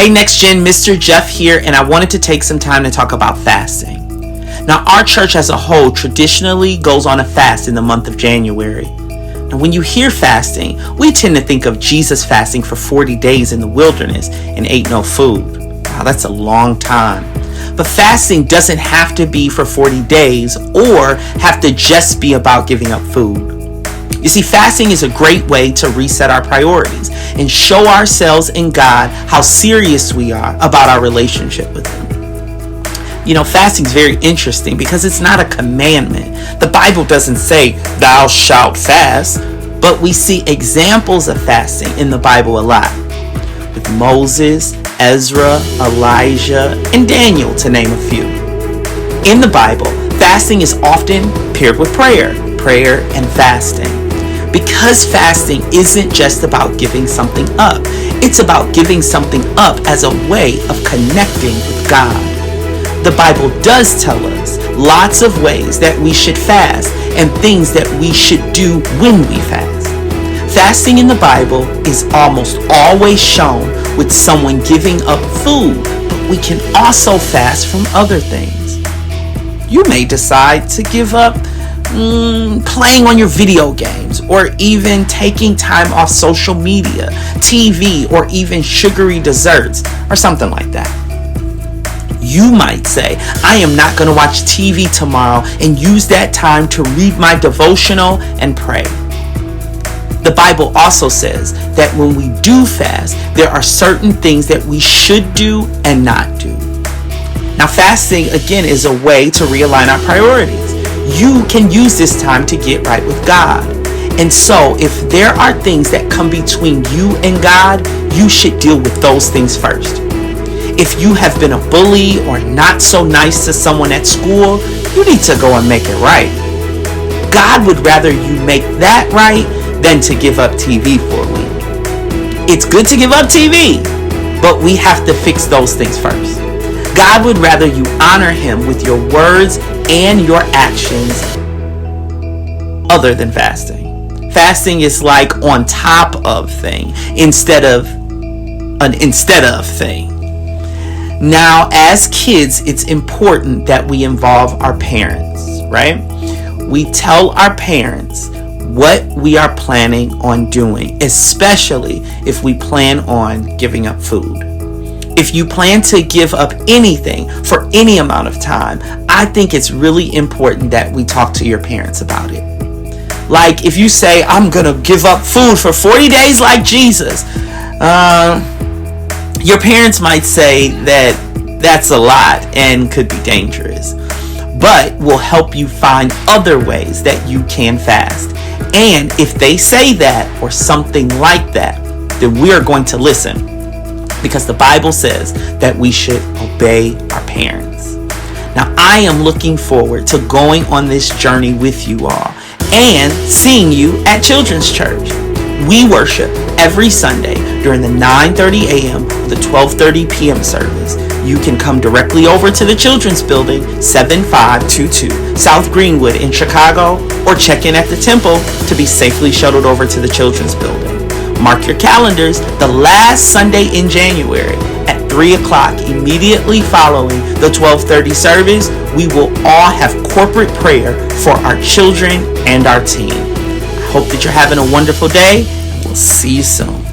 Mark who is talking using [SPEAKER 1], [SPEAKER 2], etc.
[SPEAKER 1] Hey Next Gen, Mr. Jeff here, and I wanted to take some time to talk about fasting. Now, our church as a whole traditionally goes on a fast in the month of January. Now, when you hear fasting, we tend to think of Jesus fasting for 40 days in the wilderness and ate no food. Wow, that's a long time. But fasting doesn't have to be for 40 days or have to just be about giving up food. You see, fasting is a great way to reset our priorities and show ourselves and God how serious we are about our relationship with Him. You know, fasting is very interesting because it's not a commandment. The Bible doesn't say, thou shalt fast, but we see examples of fasting in the Bible a lot. With Moses, Ezra, Elijah, and Daniel, to name a few. In the Bible, fasting is often paired with prayer and fasting. Because fasting isn't just about giving something up. It's about giving something up as a way of connecting with God. The Bible does tell us lots of ways that we should fast and things that we should do when we fast. Fasting in the Bible is almost always shown with someone giving up food, but we can also fast from other things. You may decide to give up playing on your video games, or even taking time off social media, TV, or even sugary desserts, or something like that. You might say, I am not going to watch TV tomorrow and use that time to read my devotional and pray. The Bible also says that when we do fast, there are certain things that we should do and not do. Now, fasting, again, is a way to realign our priorities. You can use this time to get right with God. And so, if there are things that come between you and God, you should deal with those things first. If you have been a bully or not so nice to someone at school, you need to go and make it right. God would rather you make that right than to give up TV for a week. It's good to give up TV, but we have to fix those things first. God would rather you honor Him with your words and your actions other than fasting. Fasting is like on top of thing instead of an instead of thing. Now, as kids, it's important that we involve our parents, right? We tell our parents what we are planning on doing, especially if we plan on giving up food. If you plan to give up anything for any amount of time, I think it's really important that we talk to your parents about it. Like if you say, I'm going to give up food for 40 days like Jesus, your parents might say that that's a lot and could be dangerous, but will help you find other ways that you can fast. And if they say that or something like that, then we are going to listen. Because the Bible says that we should obey our parents. Now, I am looking forward to going on this journey with you all and seeing you at Children's Church. We worship every Sunday during the 9:30 a.m. or the 12:30 p.m. service. You can come directly over to the Children's Building, 7522 South Greenwood in Chicago, or check in at the temple to be safely shuttled over to the Children's Building. Mark your calendars, the last Sunday in January at 3 o'clock, immediately following the 12:30 service, we will all have corporate prayer for our children and our team. I hope that you're having a wonderful day, and we'll see you soon.